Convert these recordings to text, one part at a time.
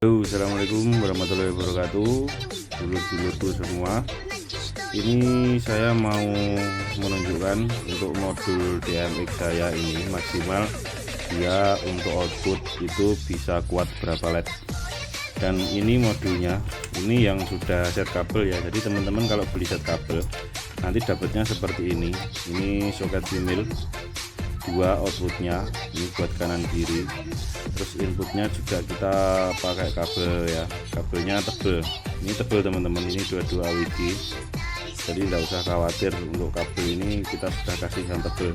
Halo, assalamualaikum warahmatullahi wabarakatuh, dulur-dulurku semua. Ini saya mau menunjukkan untuk modul DMX saya ini maksimal dia untuk output itu bisa kuat berapa LED. Dan ini modulnya, ini yang sudah set kabel ya. Jadi teman-teman kalau beli set kabel nanti dapatnya seperti ini. Ini soket female, dua outputnya, ini buat kanan kiri. Terus inputnya juga kita pakai kabel ya, kabelnya tebel, ini tebel teman-teman, ini 22 WD, jadi tidak usah khawatir untuk kabel ini, kita sudah kasih yang tebel.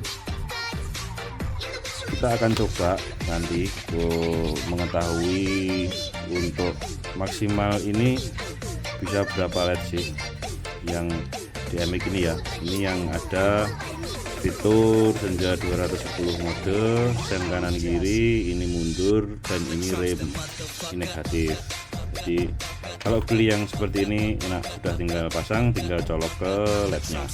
Kita akan coba nanti mengetahui untuk maksimal ini bisa berapa LED sih yang DMX ini ya. Ini yang ada fitur senja 210 mode, sen kanan kiri, ini mundur, dan ini rem, ini negatif. Jadi kalau beli yang seperti ini enak, sudah tinggal pasang, tinggal colok ke LED-nya.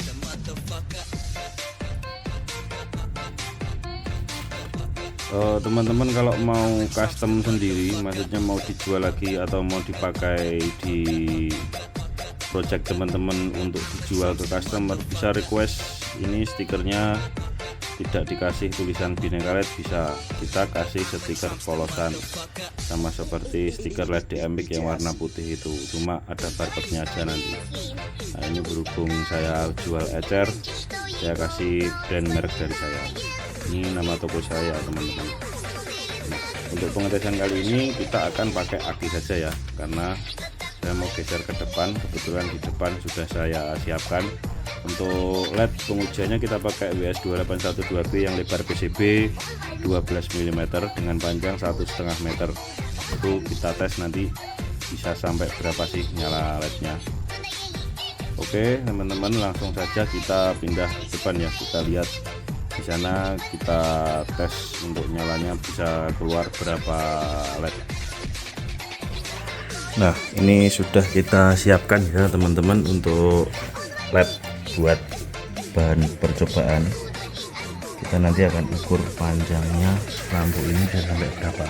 Teman-teman kalau mau custom sendiri, maksudnya mau dijual lagi atau mau dipakai di project teman-teman untuk dijual ke customer, bisa request. Ini stikernya tidak dikasih tulisan Bhinneka LED, bisa kita kasih stiker polosan sama seperti stiker LED DMX yang warna putih itu, cuma ada barcode-nya aja nanti. Nah, ini berhubung saya jual ecer, saya kasih brand merek dari saya, ini nama toko saya teman-teman. Nah, untuk pengetesan kali ini kita akan pakai aki saja ya, karena saya mau geser ke depan. Kebetulan di depan sudah saya siapkan. Untuk LED pengujiannya kita pakai WS2812B yang lebar PCB 12 mm dengan panjang 1,5 meter. Itu kita tes nanti bisa sampai berapa sih nyala LED-nya. Oke teman-teman, langsung saja kita pindah ke depan ya. Kita lihat di sana, kita tes untuk nyalanya bisa keluar berapa LED. Nah, ini sudah kita siapkan ya teman-teman untuk LED buat bahan percobaan. Kita nanti akan ukur panjangnya lampu ini bisa sampai berapa.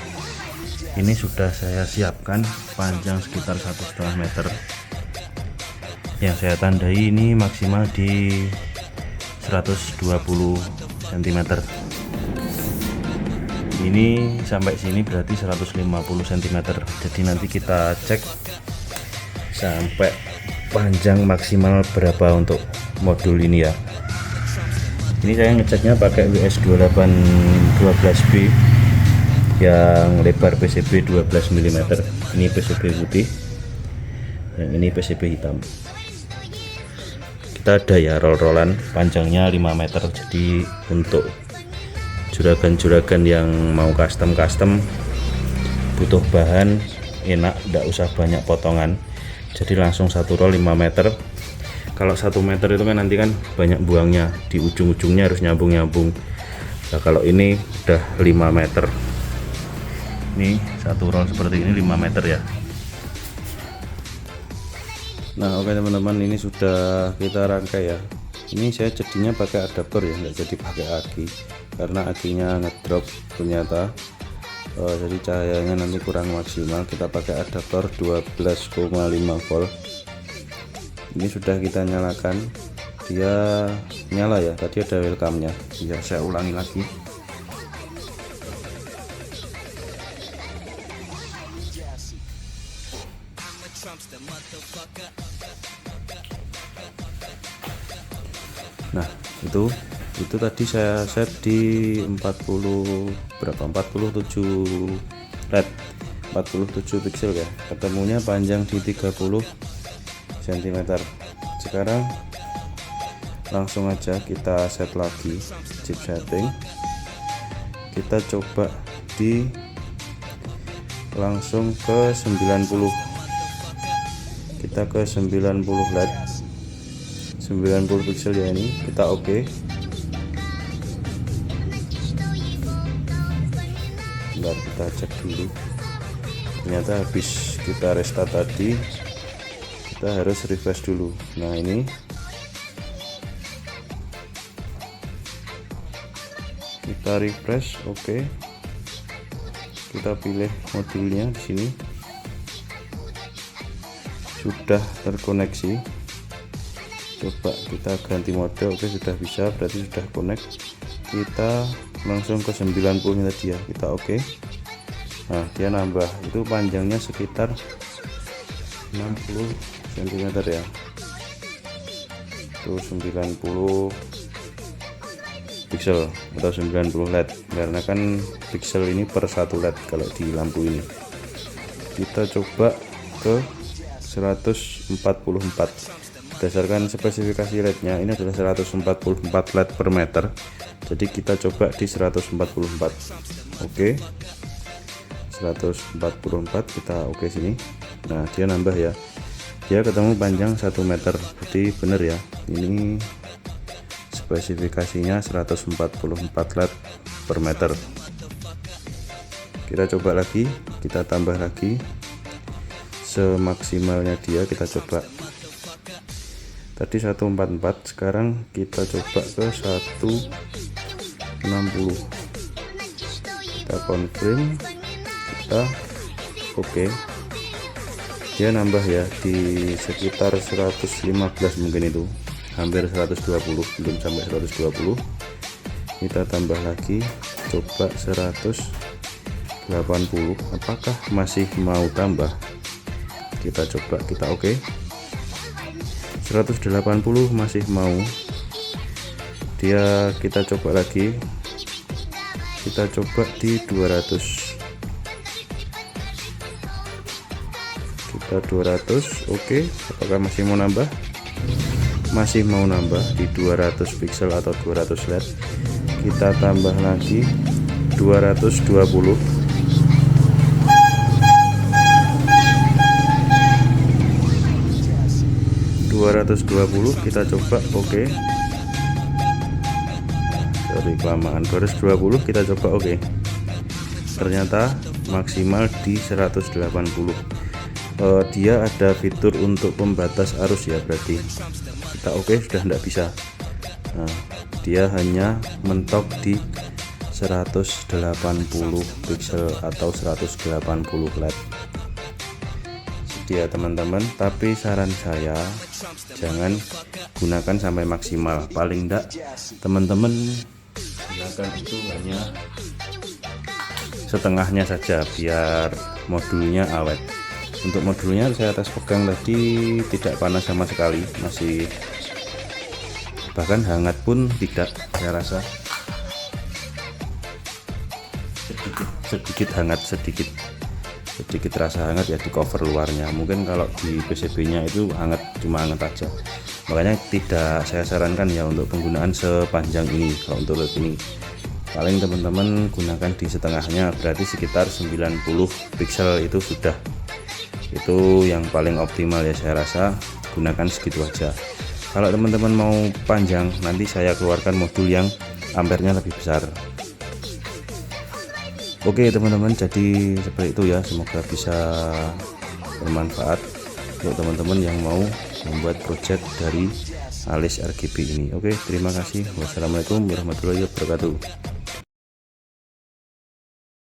Ini sudah saya siapkan panjang sekitar 1,5 meter. Yang saya tandai ini maksimal di 120 cm. Ini sampai sini berarti 150 cm. Jadi nanti kita cek sampai panjang maksimal berapa untuk modul ini ya. Ini saya ngeceknya pakai WS2812B yang lebar PCB 12 mm. Ini PCB putih, yang ini PCB hitam. Kita ada ya roll-rollan panjangnya 5 meter. Jadi untuk juragan-juragan yang mau custom butuh bahan enak, tidak usah banyak potongan, jadi langsung satu roll 5 meter. Kalau 1 meter itu kan nanti kan banyak buangnya, di ujung-ujungnya harus nyambung. Nah kalau ini udah 5 meter, ini satu roll seperti ini 5 meter ya. Nah oke teman-teman, ini sudah kita rangkai ya. Ini saya jadinya pakai adaptor ya, nggak jadi pakai aki karena akinya ngedrop ternyata. Jadi cahayanya nanti kurang maksimal. Kita pakai adaptor 12,5 volt. Ini sudah kita nyalakan, dia nyala ya. Tadi ada welcome-nya ya, saya ulangi lagi. Nah itu tadi saya set di 47 LED, 47 pixel ya, ketemunya panjang di 30 cm. Sekarang langsung aja kita set lagi chip setting, kita coba di langsung ke 90, kita ke 90 LED, 90 pixel ya. Ini kita oke. Bentar, kita cek dulu. Ternyata habis kita restart tadi, kita harus refresh dulu. Nah ini kita refresh, oke. Kita pilih modulnya di sini, sudah terkoneksi. Coba kita ganti mode. Oke, sudah bisa, berarti sudah connect. Kita langsung ke 90 tadi ya, kita oke. Nah, dia nambah, itu panjangnya sekitar 60 cm ya. Itu 90 pixel atau 90 LED, karena kan pixel ini per 1 LED kalau di lampu ini. Kita coba ke 144. Berdasarkan spesifikasi LED-nya ini adalah 144 LED per meter, jadi kita coba di 144. Oke, 144 kita oke sini. Nah, dia nambah ya, dia ketemu panjang 1 meter, berarti bener ya, ini spesifikasinya 144 LED per meter. Kita coba lagi, kita tambah lagi semaksimalnya dia, kita coba tadi 144, sekarang kita coba ke 160. Kita confirm, kita oke. Dia nambah ya di sekitar 115 mungkin, itu hampir 120, belum sampai 120. Kita tambah lagi, coba 180. Apakah masih mau tambah? Kita coba, kita oke. 180 masih mau. Dia kita coba lagi, kita coba di 200. Kita 200, oke. Apakah masih mau nambah? Masih mau nambah di 200 pixel atau 200 LED. Kita tambah lagi 220. 220 kita coba oke. Sorry kelamaan, 220 kita coba oke. Ternyata maksimal di 180. Dia ada fitur untuk pembatas arus ya, berarti kita oke sudah tidak bisa. Nah, dia hanya mentok di 180 pixel atau 180 LED ya teman-teman. Tapi saran saya jangan gunakan sampai maksimal, paling enggak teman-teman gunakan itu hanya setengahnya saja biar modulnya awet. Untuk modulnya saya tes pegang tadi tidak panas sama sekali, masih bahkan hangat pun tidak, saya rasa sedikit hangat, sedikit rasa hangat ya di cover luarnya. Mungkin kalau di PCB nya itu hangat, cuma hangat aja, makanya tidak saya sarankan ya untuk penggunaan sepanjang ini. Kalau untuk LED ini paling teman-teman gunakan di setengahnya, berarti sekitar 90 pixel itu sudah, itu yang paling optimal ya, saya rasa gunakan segitu aja. Kalau teman-teman mau panjang, nanti saya keluarkan modul yang ampernya lebih besar. Oke teman-teman, jadi seperti itu ya, semoga bisa bermanfaat untuk teman-teman yang mau membuat project dari alis RGB ini. Oke, terima kasih. Wassalamualaikum warahmatullahi wabarakatuh.